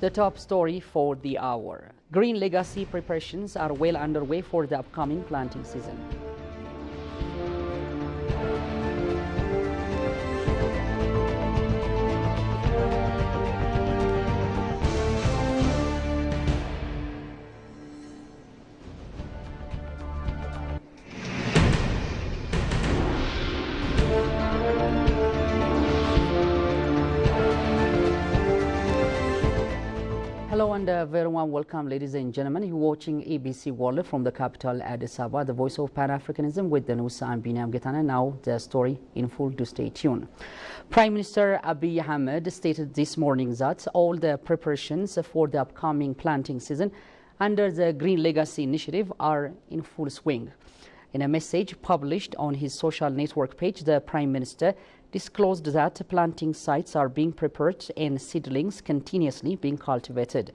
The top story for the hour. Green Legacy preparations are well underway for the upcoming planting season. Hello and very warm welcome, ladies and gentlemen. You're watching ABC World from the capital Addis Ababa, the voice of Pan-Africanism with the news. I'm Binyam Getana. Now the story in full. Do stay tuned. Prime Minister Abiy Ahmed stated this morning that all the preparations for the upcoming planting season under the Green Legacy initiative are in full swing. In a message published on his social network page, the Prime Minister disclosed that planting sites are being prepared and seedlings continuously being cultivated.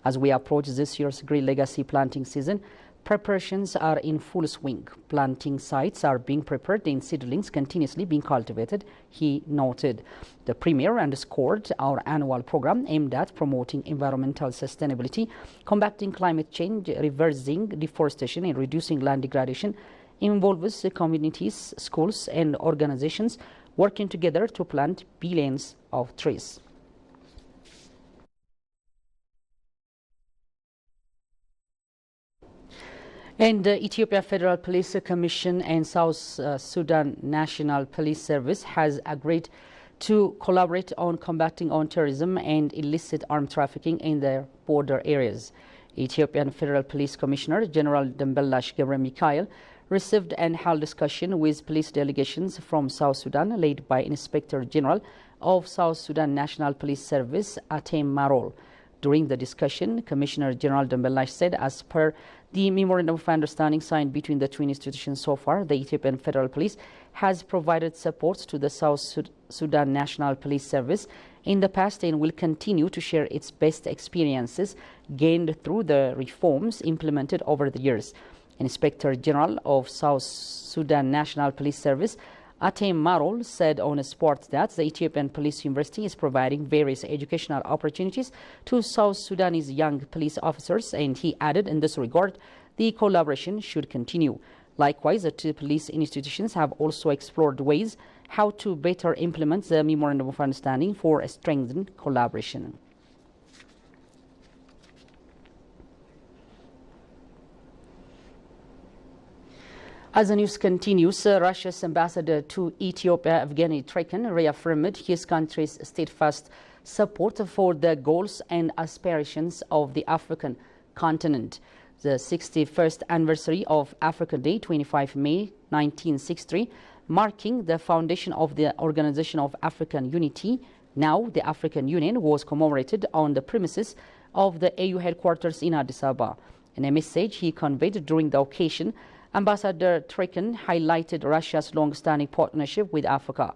As we approach this year's Green Legacy planting season, preparations are in full swing. Planting sites are being prepared and seedlings continuously being cultivated, he noted. The Premier underscored our annual program aimed at promoting environmental sustainability, combating climate change, reversing deforestation and reducing land degradation involves communities, schools and organizations working together to plant billions of trees. And the Ethiopia Federal Police Commission and South Sudan National Police Service has agreed to collaborate on combating terrorism and illicit arms trafficking in their border areas. Ethiopian Federal Police Commissioner General Dembellash Gebre-Mikael received and held discussion with police delegations from South Sudan led by Inspector General of South Sudan National Police Service Atem Marol. During the discussion, Commissioner General Dembellash said as per the Memorandum of Understanding signed between the two institutions so far, the Ethiopian Federal Police has provided support to the South Sudan National Police Service in the past and will continue to share its best experiences gained through the reforms implemented over the years. Inspector General of South Sudan National Police Service Atem Marol said on a spot that the Ethiopian Police University is providing various educational opportunities to South Sudanese young police officers, and he added in this regard the collaboration should continue. Likewise, the two police institutions have also explored ways how to better implement the Memorandum of Understanding for a strengthened collaboration. As the news continues, Russia's ambassador to Ethiopia, Evgeny Trekhin, reaffirmed his country's steadfast support for the goals and aspirations of the African continent. The 61st anniversary of Africa Day, 25 May 1963, marking the foundation of the Organization of African Unity, now the African Union, was commemorated on the premises of the AU headquarters in Addis Ababa. In a message he conveyed during the occasion, Ambassador Trekhin highlighted Russia's long-standing partnership with Africa.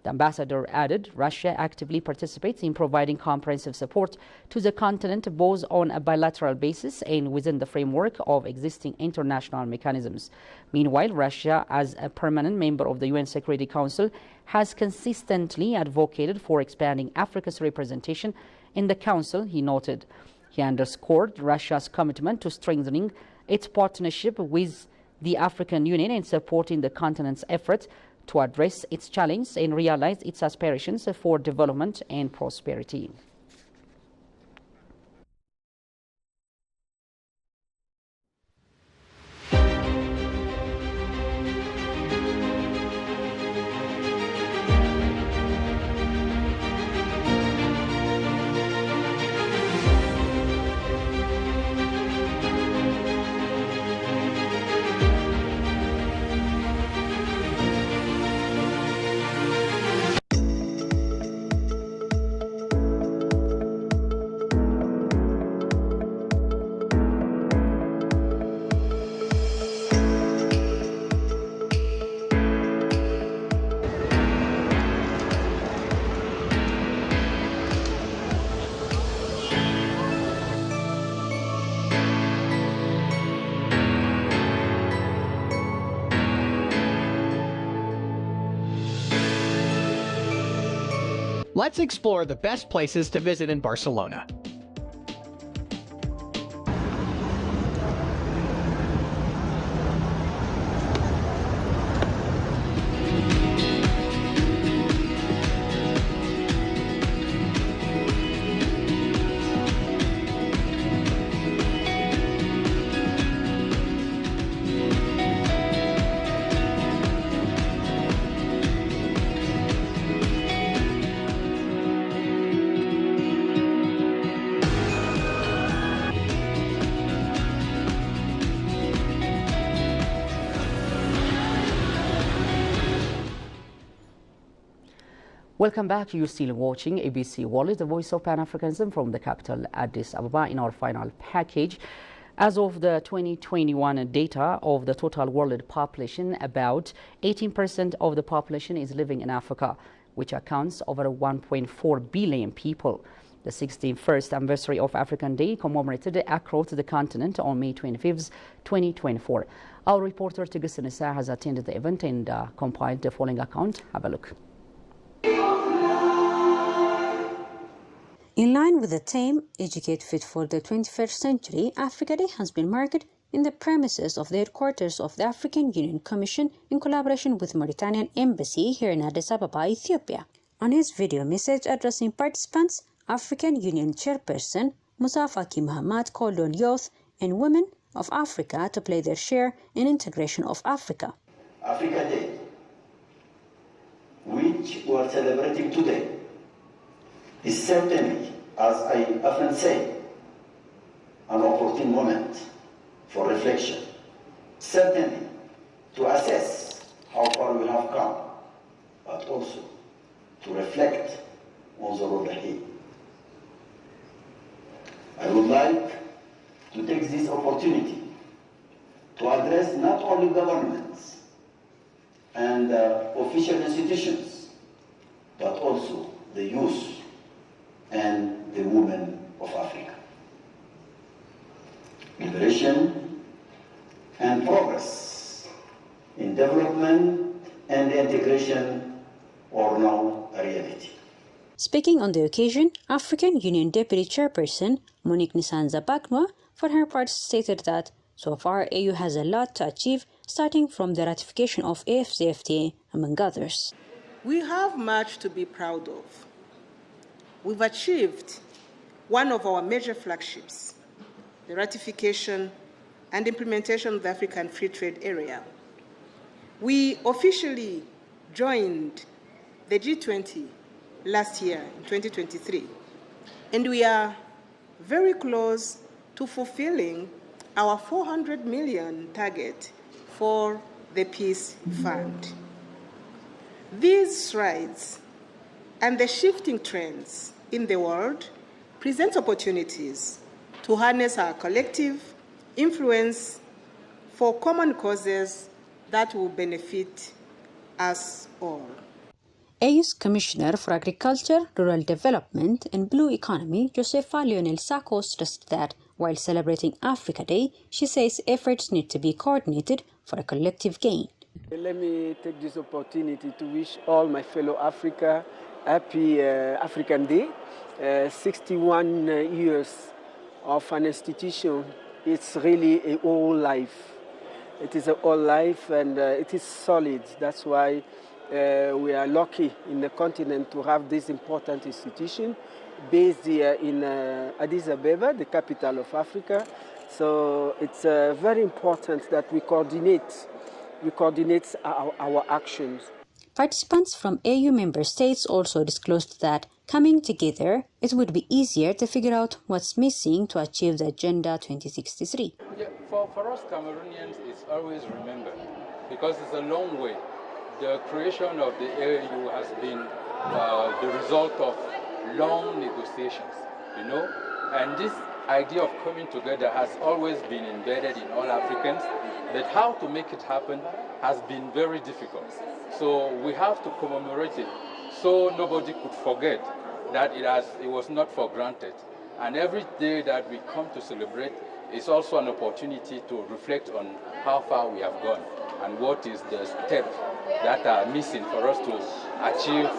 The ambassador added, Russia actively participates in providing comprehensive support to the continent both on a bilateral basis and within the framework of existing international mechanisms. Meanwhile, Russia, as a permanent member of the UN Security Council, has consistently advocated for expanding Africa's representation in the Council, he noted. He underscored Russia's commitment to strengthening its partnership with the African Union and supporting the continent's efforts to address its challenges and realize its aspirations for development and prosperity. Let's explore the best places to visit in Barcelona. Welcome back. You're still watching ABC World, the voice of Pan-Africanism from the capital Addis Ababa. In our final package, as of the 2021 data of the total world population, about 18% of the population is living in Africa, which accounts over 1.4 billion people. The 61st anniversary of African Day commemorated across the continent on May 25, 2024. Our reporter Tigist Nisa has attended the event and compiled the following account. Have a look. In line with the theme, Educate Fit for the 21st Century, Africa Day has been marked in the premises of the headquarters of the African Union Commission in collaboration with Mauritanian Embassy here in Addis Ababa, Ethiopia. On his video message addressing participants, African Union Chairperson Moussa Faki Mahamat called on youth and women of Africa to play their share in integration of Africa. Africa Day, which we are celebrating today, is certainly, as I often say, an opportune moment for reflection, certainly to assess how far we have come, but also to reflect on the road ahead. I would like to take this opportunity to address not only governments and official institutions, but also the youth and the women of Africa. Liberation and progress in development and integration are now a reality. Speaking on the occasion, African Union Deputy Chairperson Monique Nisanza Baknoa, for her part, stated that so far AU has a lot to achieve, starting from the ratification of AFCFTA, among others. We have much to be proud of. We've achieved one of our major flagships, the ratification and implementation of the African Free Trade Area. We officially joined the G20 last year, in 2023, and we are very close to fulfilling our 400 million target for the Peace Fund. These strides and the shifting trends in the world present opportunities to harness our collective influence for common causes that will benefit us all. AU's Commissioner for Agriculture, Rural Development and Blue Economy, Josefa Lionel Sako, stressed that while celebrating Africa Day, she says efforts need to be coordinated for a collective gain. Let me take this opportunity to wish all my fellow Africa happy African Day. 61 years of an institution, it's really a whole life. It is a whole life and it is solid. That's why we are lucky in the continent to have this important institution based here in Addis Ababa, the capital of Africa. So it's very important that we coordinate our actions. Participants from AU member states also disclosed that, coming together, it would be easier to figure out what's missing to achieve the Agenda 2063. Yeah, for us Cameroonians, it's always remembered because it's a long way. The creation of the AU has been the result of long negotiations, and this idea of coming together has always been embedded in all Africans, but how to make it happen has been very difficult. So we have to commemorate it so nobody could forget that it was not for granted. And every day that we come to celebrate is also an opportunity to reflect on how far we have gone and what is the steps that are missing for us to achieve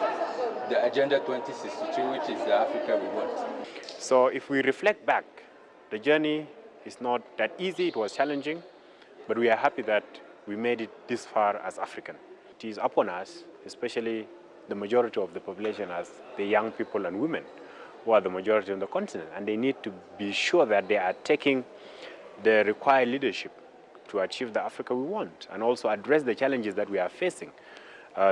the Agenda 2062, which is the Africa we want. So if we reflect back, the journey is not that easy, it was challenging, but we are happy that we made it this far as African. It is upon us, especially the majority of the population as the young people and women who are the majority on the continent, and they need to be sure that they are taking the required leadership to achieve the Africa we want and also address the challenges that we are facing,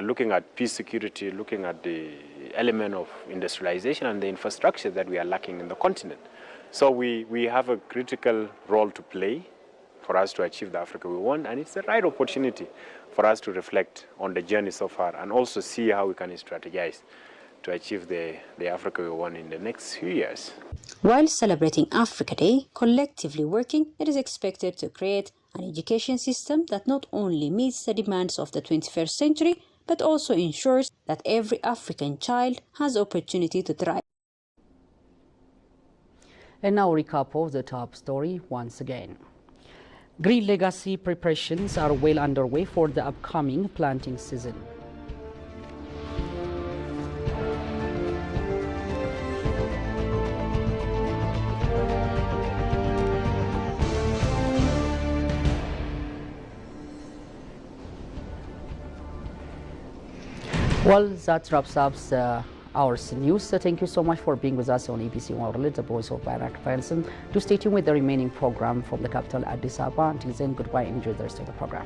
looking at peace, security, looking at the element of industrialization and the infrastructure that we are lacking in the continent. So we have a critical role to play for us to achieve the Africa we want, and it's the right opportunity for us to reflect on the journey so far and also see how we can strategize to achieve the Africa we want in the next few years. While celebrating Africa Day, collectively working, it is expected to create an education system that not only meets the demands of the 21st century, but also ensures that every African child has opportunity to thrive. And now a recap of the top story once again. Green Legacy preparations are well underway for the upcoming planting season. Well, that wraps up our news. Thank you so much for being with us on ABC World, the voice of Barak Fanson. Do stay tuned with the remaining program from the capital, Addis Ababa. Until then, goodbye and enjoy the rest of the program.